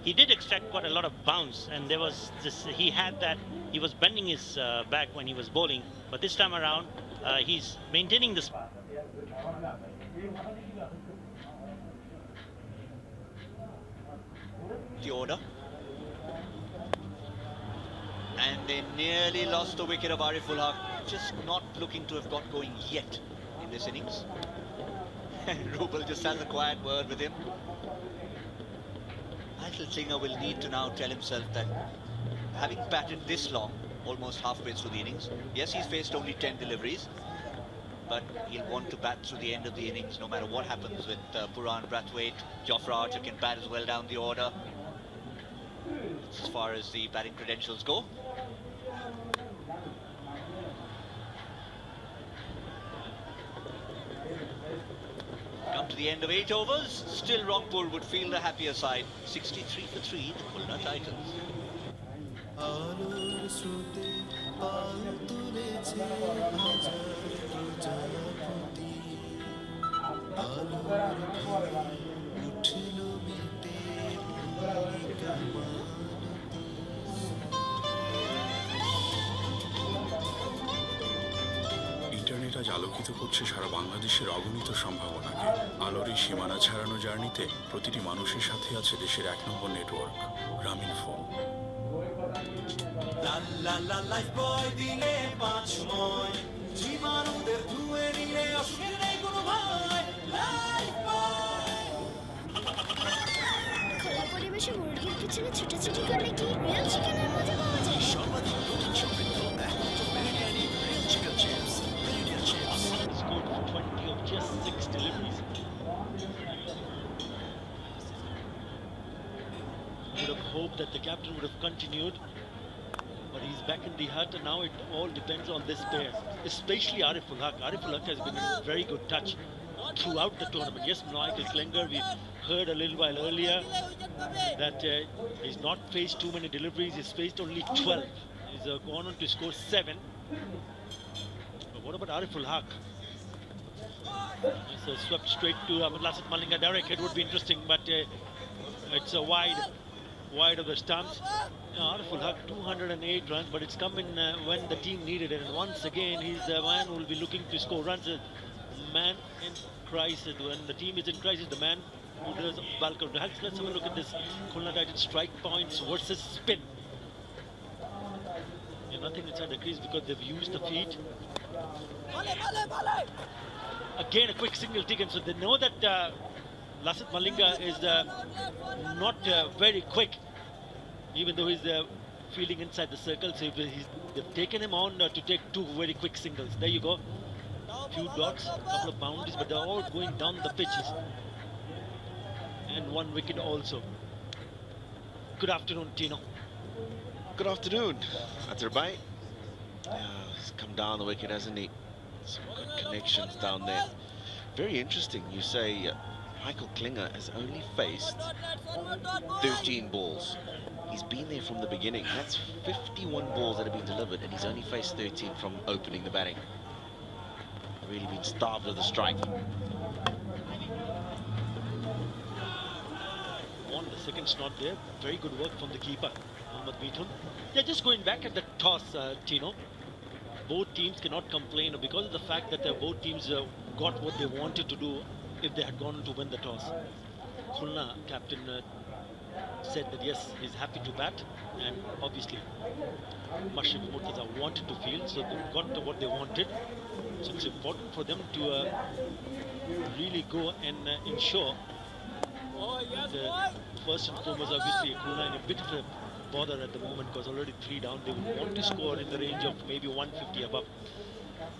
he did extract quite a lot of bounce, and there was this, he was bending his back when he was bowling, but this time around He's maintaining this. The order. And they nearly lost the wicket of Ariful Haq. Just not looking to have got going yet in this innings. And Rubel just has a quiet word with him. Michael Klinger will need to now tell himself that having batted this long, almost halfway through the innings, yes, he's faced only 10 deliveries, but he'll want to bat through the end of the innings no matter what happens with Puran, Brathwaite. Jofra Archer can bat as well down the order. As far as the batting credentials go. Come to the end of 8 overs, still Rangpur would feel the happier side. 63 for 3, the Khulna Titans. Internet আজ আলোকিত করছে সারা বাংলাদেশের অগণিত সম্ভাবনাকে। আলোর এই সীমানা ছাড়ানো জার্নিতে প্রতিটি মানুষের সাথে আছে দেশের 1 নম্বর নেটওয়ার্ক, গ্রামীণ ফোন। লাইফ বয় দিলে 5 জীবাণুদের ধুয়ে নিলে অসুখের নেই কোনো ভয়। লাইফ বয়। খোলা পরিবেশে মুরগির পিছনে ছুটাছুটি করলে কি রিয়েল চিকেনের মজা পাওয়া যায়? সর্বাধিক প্রোটিন সমৃদ্ধ একমাত্র মেরিডিয়ানি real chicken chips, Meridian chips. Scored for 20 of just 6 deliveries. I would have hoped that the captain would have continued, but he's back in the hut, and now it all depends on this pair, especially Ariful Haq. Ariful Haq has been in very good touch throughout the tournament. Yes, Michael Klinger, we heard a little while earlier that he's not faced too many deliveries, he's faced only 12. He's gone on to score 7. But what about Ariful Haq? So swept straight to Lasith Malinga. Direct hit would be interesting, but it's a wide of the stumps. Ariful Haq 208 runs, but it's come in when the team needed it. And once again, he's the man who will be looking to score runs. Man in crisis. When the team is in crisis, the man who does bulk of the helps. Let's have a look at this Khulna Titans strike points versus spin. Nothing inside the crease because they've used the feet. Again, a quick single taken, so they know that Lasith Malinga is not very quick, even though he's fielding inside the circle. So they've taken him on to take 2 very quick singles. There you go. Few dots, a couple of boundaries, but they're all going down the pitches. And 1 wicket also. Good afternoon, Tino. Good afternoon, Azerbay. He's come down the wicket, hasn't he? Some good connections down there. Very interesting. You say Michael Klinger has only faced 13 balls. He's been there from the beginning. That's 51 balls that have been delivered, and he's only faced 13 from opening the batting. Really been starved of the strike. The second's not there. Very good work from the keeper, Mohammad Mithun. They're just going back at the toss, Tino. Both teams cannot complain because of the fact that both teams got what they wanted to do if they had gone to win the toss. Khulna captain said that yes, he's happy to bat, and obviously Mashriq Murtaza wanted to field, so they got what they wanted. So it's important for them to really go and ensure that, first and foremost, obviously Khulna in a bit of a bother at the moment because already 3 down. They would want to score in the range of maybe 150 above.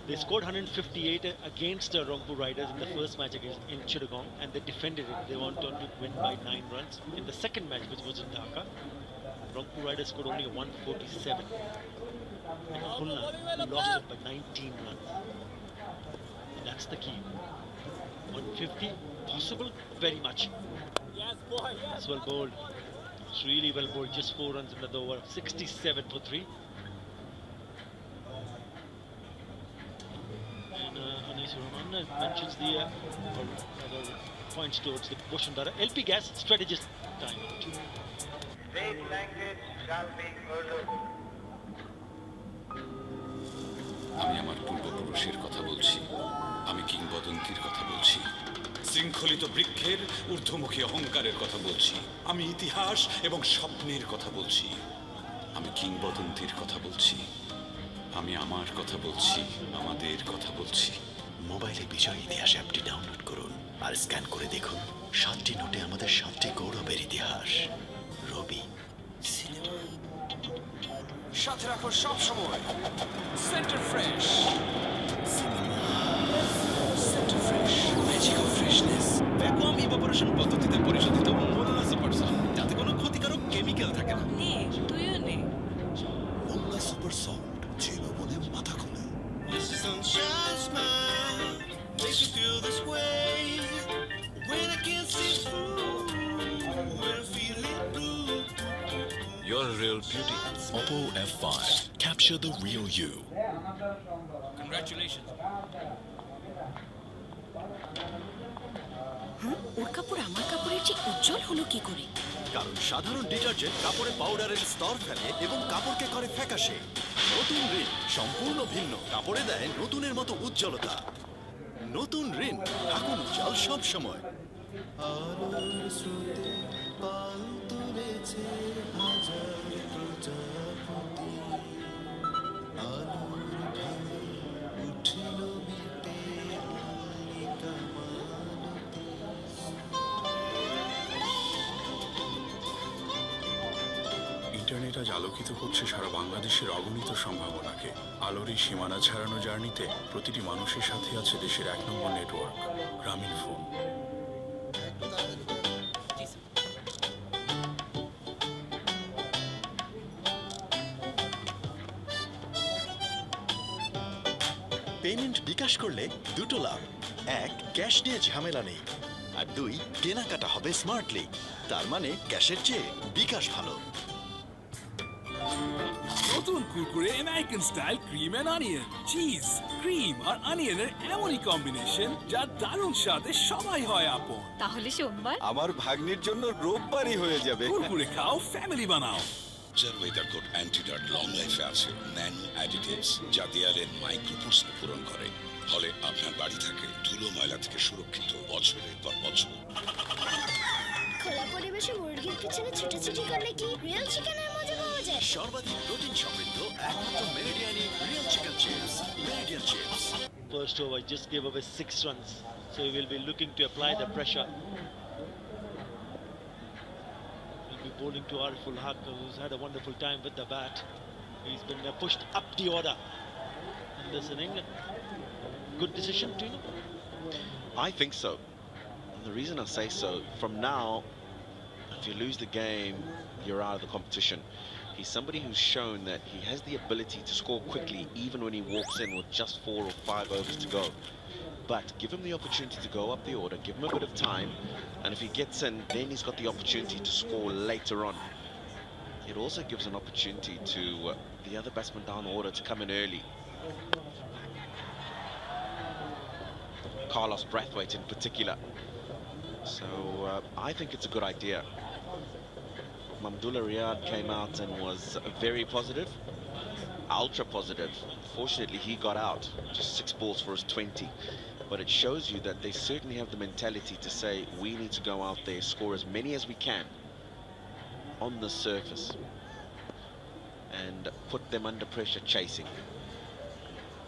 They scored 158 against Rangpur Riders in the first match against in Chittagong, and they defended it. They wanted to win by 9 runs. In the second match, which was in Dhaka, Rangpur Riders scored only 147. And Khulna lost it by 19 runs. That's the key. 150 possible, very much. That's well bowled. It's really well bowled. Just 4 runs in the over. 67 for 3. And Anis Rahman mentions the other points towards the Boshundara. LP Gas strategist time out. State language shall be Urdu. আমি আমার পূর্বপুরুষ পুরুষের কথা বলছি, আমি কিংবদন্তির কথা বলছি, শৃঙ্খলিত বৃক্ষের ঊর্ধ্বমুখী অহংকারের কথা বলছি, আমি ইতিহাস এবং স্বপ্নের কথা বলছি, আমি কিংবদন্তির কথা বলছি, আমি আমার কথা বলছি, আমাদের কথা বলছি। মোবাইলে বিজয় ইতিহাস অ্যাপটি ডাউনলোড করুন আর স্ক্যান করে দেখুন 7টি নোটে আমাদের 7টি গৌরবের ইতিহাস। রবি সাথে রাখো সব সময় centre fresh, centre fresh, magic of freshness. Vacuum evaporation পদ্ধতিতে পরিশোধিত মোল্লা সুপার সল্ট, যাতে কোনো ক্ষতিকারক কেমিক্যাল থাকে না। নে তুইও নে। মোল্লা সুপার সল্ট, যে লবণে মাথা খোলে। Sunshine smile makes you feel this way when I can't see through, when I'm feeling blue. You're a real beauty. Oppo F5. Capture the real you. Congratulations. ওর কাপড় আমার কাপড়ের চেয়ে উজ্জ্বল হলো কি করে? কারণ সাধারণ ডিটারজেন্ট কাপড়ে পাউডারের স্তর ফেলে এবং কাপড়কে করে ফ্যাকাশে। নতুন রিন সম্পূর্ণ ভিন্ন, কাপড়ে দেয় নতুনের মতো উজ্জ্বলতা। নতুন রিন, থাকুন উজ্জ্বল সব সময়। আলোর স্রোতে পাল তুলেছে হাজার প্রজাপতি, আলোর ঢেউয়ে উঠিল মেটে মল্লিকা মালতী। ইন্টারনেট আজ আলোকিত করছে সারা বাংলাদেশের অগণিত সম্ভাবনাকে। আলোর এই সীমানা ছাড়ানো জার্নিতে প্রতিটি মানুষের সাথে আছে দেশের 1 নম্বর নেটওয়ার্ক, গ্রামীণ ফোন। পেমেন্ট বিকাশ করলে দুটো লাভ। 1, ক্যাশ নিয়ে ঝামেলা নেই, আর 2, কেনাকাটা হবে স্মার্টলি। তার মানে ক্যাশের চেয়ে বিকাশ ভালো। নতুন Kurkure American style cream and onion, cheese, cream আর অনিয়নের এমনই কম্বিনেশন যা দারুণ স্বাদে সবাই হয় আপন। তাহলে সোমবার আমার ভাগ্নির জন্য রোববারই হয়ে যাবে। কুরকুরে খাও, ফ্যামিলি বানাও। জারওয়েদার কোট অ্যান্টিডার্ট লং লাইফে আছে ন্যানো অ্যাডিটিভস, যা দেয়ালের মাইক্রোপ্রশ্ন পূরণ করে, ফলে আপনার বাড়ি থাকে ধুলো ময়লা থেকে সুরক্ষিত বছরের পর বছর। খোলা পরিবেশে মুরগির পিছনে ছুটাছুটি করলে কি রিয়েল চিকেনের মজা পাওয়া যায়? সর্বাধিক প্রোটিন সমৃদ্ধ একমাত্র মেরিডিয়ানি real chicken chips, Meridian chips. First over just gave away 6 runs, so he will be looking to apply the pressure. He'll be bowling to Ariful Haq, who's had a wonderful time with the bat. He's been pushed up the order in this inning. Good decision, Tino? I think so. And the reason I say so, from now, if you lose the game, you're out of the competition. He's somebody who's shown that he has the ability to score quickly, even when he walks in with just 4 or 5 overs to go. But give him the opportunity to go up the order, give him a bit of time, and if he gets in, then he's got the opportunity to score later on. It also gives an opportunity to the other batsmen down the order to come in early. Carlos Brathwaite in particular. So I think it's a good idea. Mamdullah Riyad came out and was very positive, ultra positive. Fortunately, he got out, just 6 balls for his 20. But it shows you that they certainly have the mentality to say, we need to go out there, score as many as we can on the surface and put them under pressure chasing.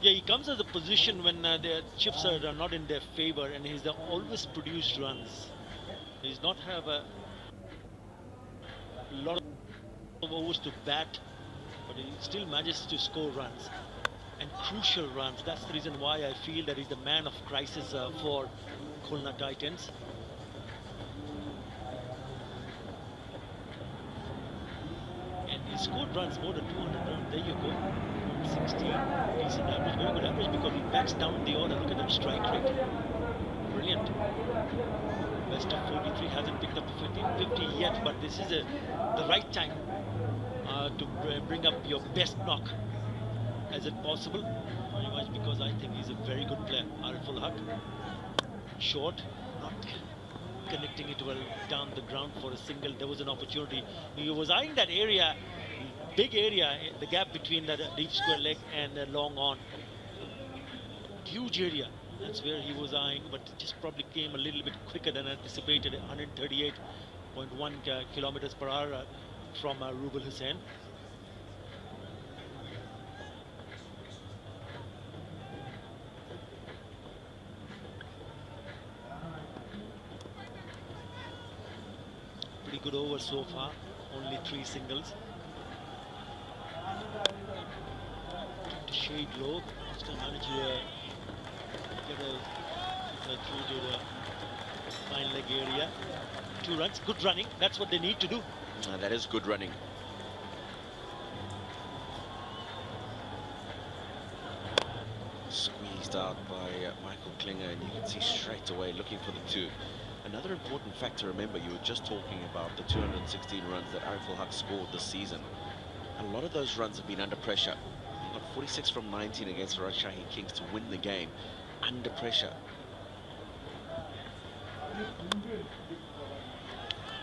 Yeah, he comes as a position when their chips are not in their favor, and he's always produced runs. He's not have a lot of overs to bat, but he still manages to score runs, and crucial runs. That's the reason why I feel that he's the man of crisis for Khulna Titans. And he scored runs, more than 200 runs. There you go. 16, decent average, very good average, because he backs down the order. Look at that strike rate. Brilliant. Best of 43, hasn't picked up the 50 yet, but this is the right time to bring up your best knock. Is it possible? Very much, because I think he's a very good player. Ariful Haq, short, not connecting it well down the ground for a single. There was an opportunity. He was eyeing that area, big area, the gap between the deep square leg and the long on. huge area. That's where he was eyeing, but it just probably came a little bit quicker than anticipated. 138.1 kilometers per hour from Rubel Hussain. Pretty good over so far, only 3 singles. To shade low, still managed to get through to the fine leg area. 2 runs, good running, that's what they need to do. That is good running. Squeezed out by Michael Klinger, and you can see straight away looking for the 2. Another important fact to remember, you were just talking about the 216 runs that Arif Al Haq scored this season. A lot of those runs have been under pressure. He got 46 from 19 against Rajshahi Kings to win the game under pressure.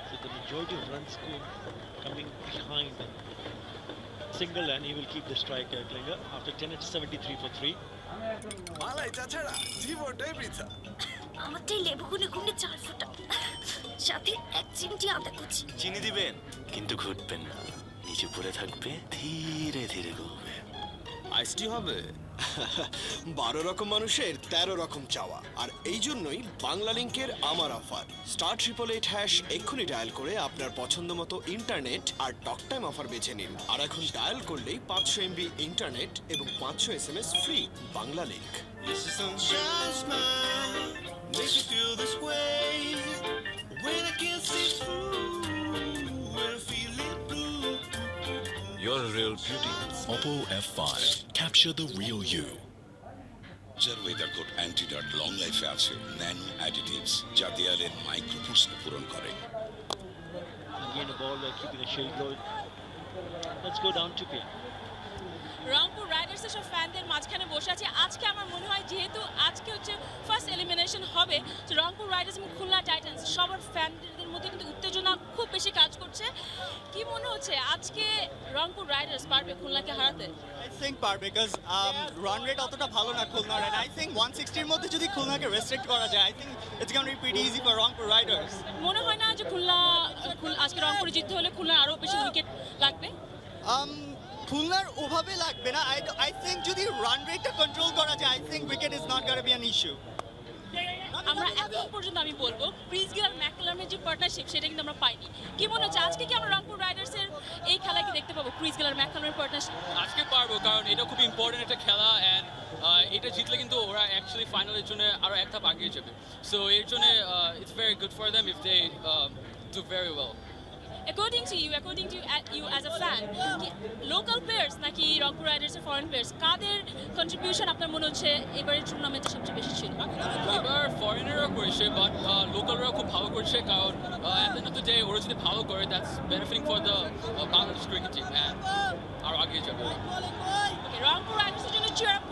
So the majority of runs coming behind single, and he will keep the strike Klinger after 10 at 73 for 3. মালাই চাচারা জীবনটাই বৃথা। আমারটাই লেবু গুনে গুনে 4 ফুটা, সাথে 1 চিমটি আদা কুচি। চিনি দিবেন কিন্তু ঘুরবেন না, নিচে পড়ে থাকবে, ধীরে ধীরে ঘুরবে। আইসটি হবে। 12 রকম মানুষের 13 রকম চাওয়া, আর এই জন্যই বাংলা লিংকের আমার অফার। *888# এক্ষুনি ডায়াল করে আপনার পছন্দ মতো ইন্টারনেট আর টক টাইম অফার বেছে নিন। আর এখন ডায়াল করলেই 500 MB ইন্টারনেট এবং 500 SMS free. Bangla link. Yes, the sun shines mine, makes me feel this way. When I can't see through, when I feel it blue. You're a real beauty. Oppo F5. Capture the real you. Weather coat antidote long লাইফে আছে nano additives, যা দেয়ালের মাইক্রোপ্রশ্ন পূরণ করে। Again a ball keeping a shade low. Let's go down to pin. Rangpur রাইডার্সের সব ফ্যানদের মাঝখানে বসে আছে। আজকে আমার মনে হয় যেহেতু আজকে হচ্ছে ফার্স্ট এলিমিনেশন হবে, তো রংপুর রাইডার্স এবং খুলনা টাইটান্স সবার ফ্যানদের মধ্যে কিন্তু উত্তেজনা খুব বেশি কাজ করছে। কি মনে হচ্ছে আজকে রংপুর রাইডার্স পারবে খুলনাকে হারাতে? I think পারবে, because রান রেট অতটা ভালো না খুলনার, and I think 160 এর মধ্যে যদি খুলনাকে রেস্ট্রিক্ট করা যায়, I think it's going to be pretty easy for Rangpur Riders. মনে হয় না যে আজকে রংপুরে জিততে হলে খুলনার আরো বেশি উইকেট লাগবে? খুলনার ওভাবে লাগবে না। I think যদি রান রেটটা কন্ট্রোল করা যায়, I think wicket is not going to be an issue. আমরা এখন পর্যন্ত আমি বলবো ক্রিস গেল আর ম্যাকলামের যে পার্টনারশিপ সেটা কিন্তু আমরা পাইনি। কি মনে হচ্ছে আজকে কি আমরা রংপুর রাইডার্সের এই খেলা কি দেখতে পাবো, ক্রিস গেল আর ম্যাকলামের পার্টনারশিপ? আজকে পারবো, কারণ এটা খুব ইম্পর্টেন্ট একটা খেলা, অ্যান্ড এটা জিতলে কিন্তু ওরা অ্যাকচুয়ালি ফাইনালের জন্য আরো এক ধাপ এগিয়ে যাবে। সো এর জন্য it's very good for them if they do very well. According to you as a fan, local players নাকি রংপুর রাইডার্সের ফরেন প্লেয়ার্স, কাদের কন্ট্রিবিউশন আপনার মনে হচ্ছে এবারের টুর্নামেন্টে সবচেয়ে বেশি ছিল? এবার ফরেনাররা করেছে, বাট লোকালরাও খুব ভালো করছে, কারণ at the end of the day ওরা যদি ভালো করে that's benefiting for the Bangladesh cricket team, and আরও এগিয়ে যাবে। রংপুর রাইডার্সের জন্য চিয়ার আপ